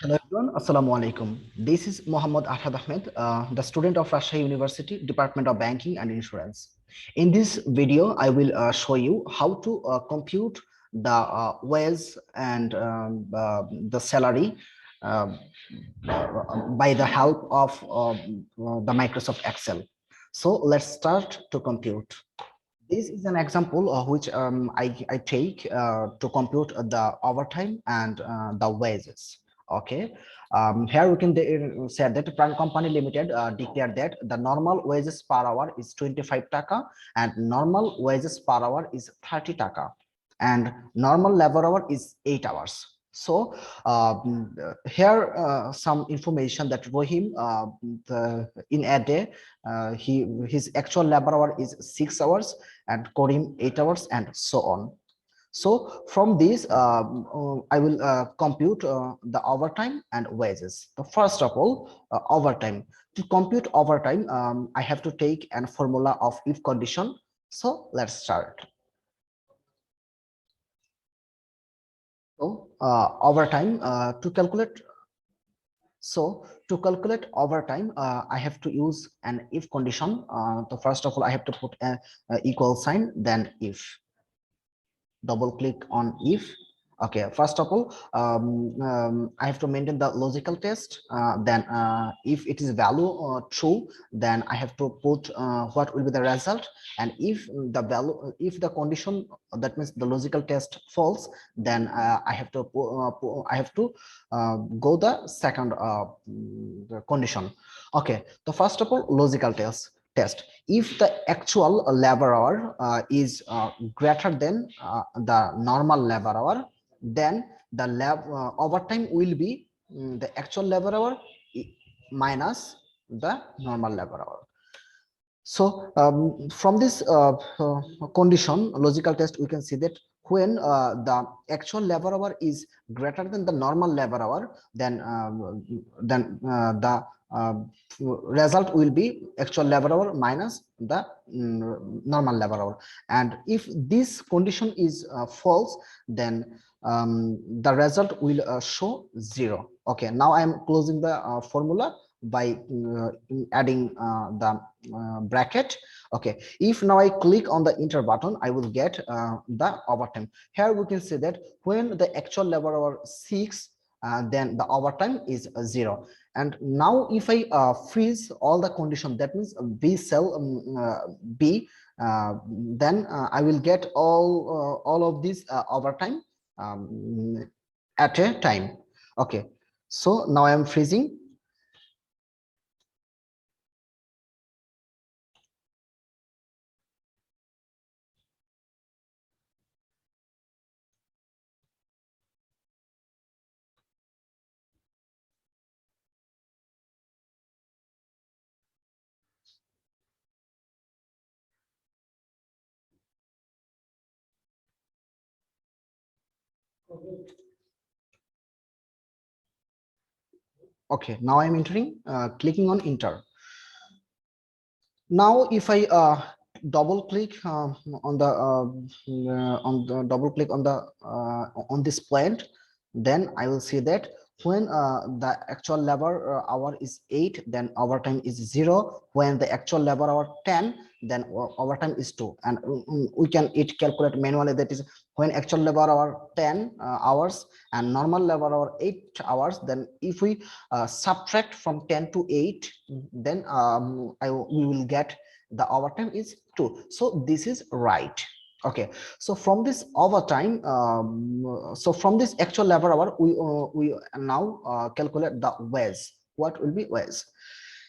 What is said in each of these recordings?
Hello everyone, Assalamu alaikum. This is Mohammad Arhad Ahmed, the student of Rajshahi University, Department of Banking and Insurance. In this video, I will show you how to compute the wage and the salary uh, by the help of the Microsoft Excel. So let's start to compute. This is an example which I take to compute the overtime and the wages. Okay, here we can say that Prime Company Limited declared that the normal wages per hour is 25 taka and normal wages per hour is 30 taka and normal labor hour is 8 hours. So here some information that Rohim in a day his actual labor hour is 6 hours and Korim 8 hours and so on. So from this, I will compute the overtime and wages. So first of all, overtime. To compute overtime, I have to take a formula of if condition. So let's start. So overtime to calculate. So to calculate overtime, I have to use an if condition. So first of all, I have to put a equal sign, then if. Double click on if. Okay, first of all, I have to maintain the logical test. Then if it is value true, then I have to put what will be the result. And if the value, if the condition, that means the logical test false, then I have to go the second the condition. Okay, the first of all, logical test. If the actual labor hour is greater than the normal labor hour, then the overtime will be the actual labor hour minus the normal labor hour. So from this condition, logical test, we can see that when the actual labor hour is greater than the normal labor hour, then the result will be actual labor hour minus the normal labor hour. And if this condition is false, then the result will show 0. Okay, now I am closing the formula by adding the bracket. Okay, if now I click on the enter button, I will get the overtime. Here we can see that when the actual labor hour 6, then the overtime is 0. And now if I freeze all the condition, that means B cell B, then I will get all of this overtime at a time. Okay, so now I am freezing. Okay, now I'm entering, clicking on enter. Now if I double click on the double click on this plant, then I will see that when the actual labor hour is 8, then overtime is 0. When the actual labor hour 10, then overtime is 2. And we can calculate manually, that is when actual labor hour 10 hours and normal labor hour 8 hours, then if we subtract from 10 to 8, then we will get the overtime is 2. So this is right. Okay, so from this overtime, so from this actual labor hour, we now calculate the wage. What will be wage?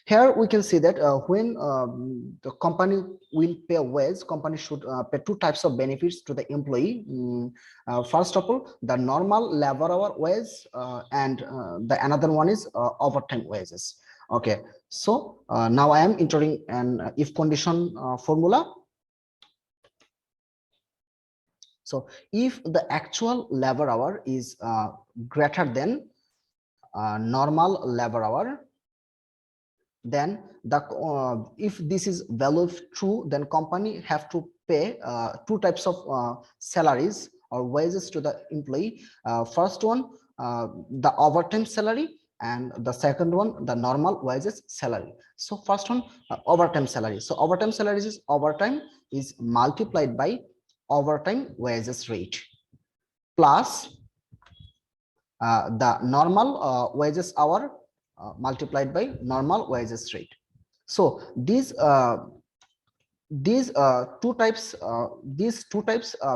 Here we can see that when the company will pay wage, company should pay two types of benefits to the employee. First of all, the normal labor hour wage, and the another one is overtime wages. Okay, so now I am entering an if condition formula. So if the actual labor hour is greater than normal labor hour, then the if this is value true, then company have to pay two types of salaries or wages to the employee. First one, the overtime salary, and the second one the normal wages salary. So first one, overtime salary. So overtime salary is overtime is multiplied by overtime wages rate plus the normal wages hour multiplied by normal wages rate. So these two types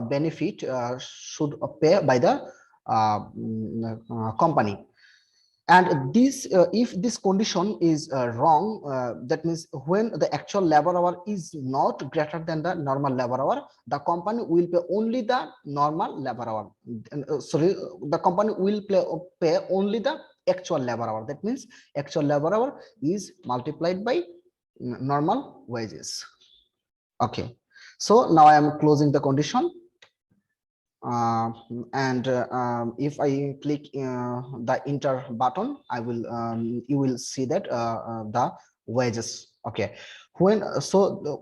benefit should pay by the company. And this if this condition is wrong, that means when the actual labor hour is not greater than the normal labor hour, the company will pay only the normal labor hour. Sorry, the company will pay only the actual labor hour. That means actual labor hour is multiplied by normal wages. Okay, so now I am closing the condition. If I click the enter button, I will you will see that the wages. Okay, when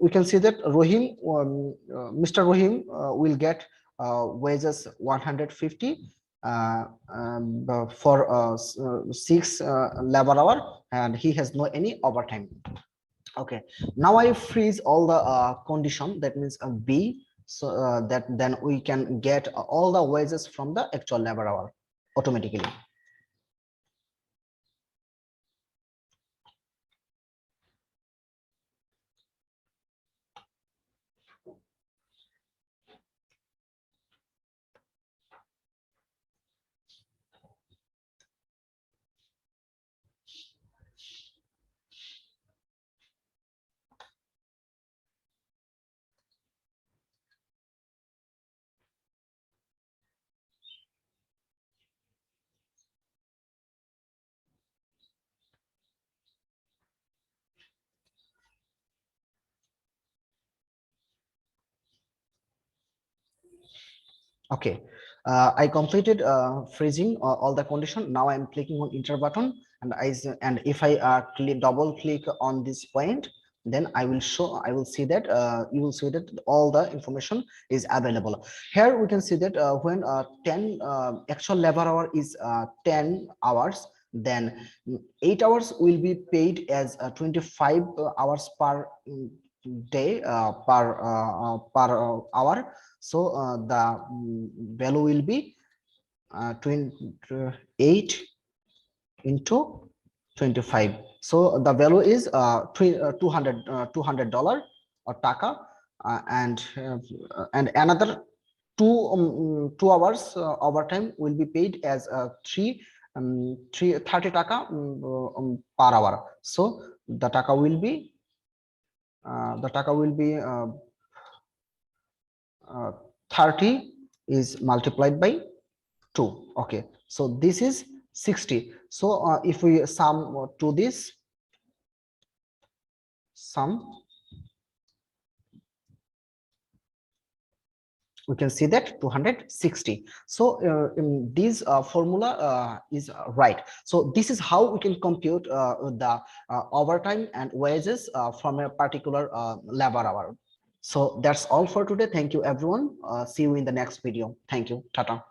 we can see that Rohim, Mr. Rohim will get wages 150 for 6 labor hour, and he has no any overtime. Okay, now I freeze all the condition, that means B, so that then we can get all the wages from the actual labor hour automatically. Okay, I completed freezing all the condition. Now I'm clicking on enter button, and if I double click on this point, then I will see that you will see that all the information is available. Here we can see that when 10 actual labor hour is 10 hours, then 8 hours will be paid as 25 hours per day per hour. So the value will be 28 into 25. So the value is $200 or taka, and another 2 hours overtime will be paid as 30 taka per hour. So the taka will be 30 is multiplied by 2. Okay, so this is 60. So if we sum to this sum, we can see that 260. So this formula is right. So this is how we can compute the overtime and wages from a particular labor hour. So that's all for today. Thank you, everyone. See you in the next video. Thank you. Tata.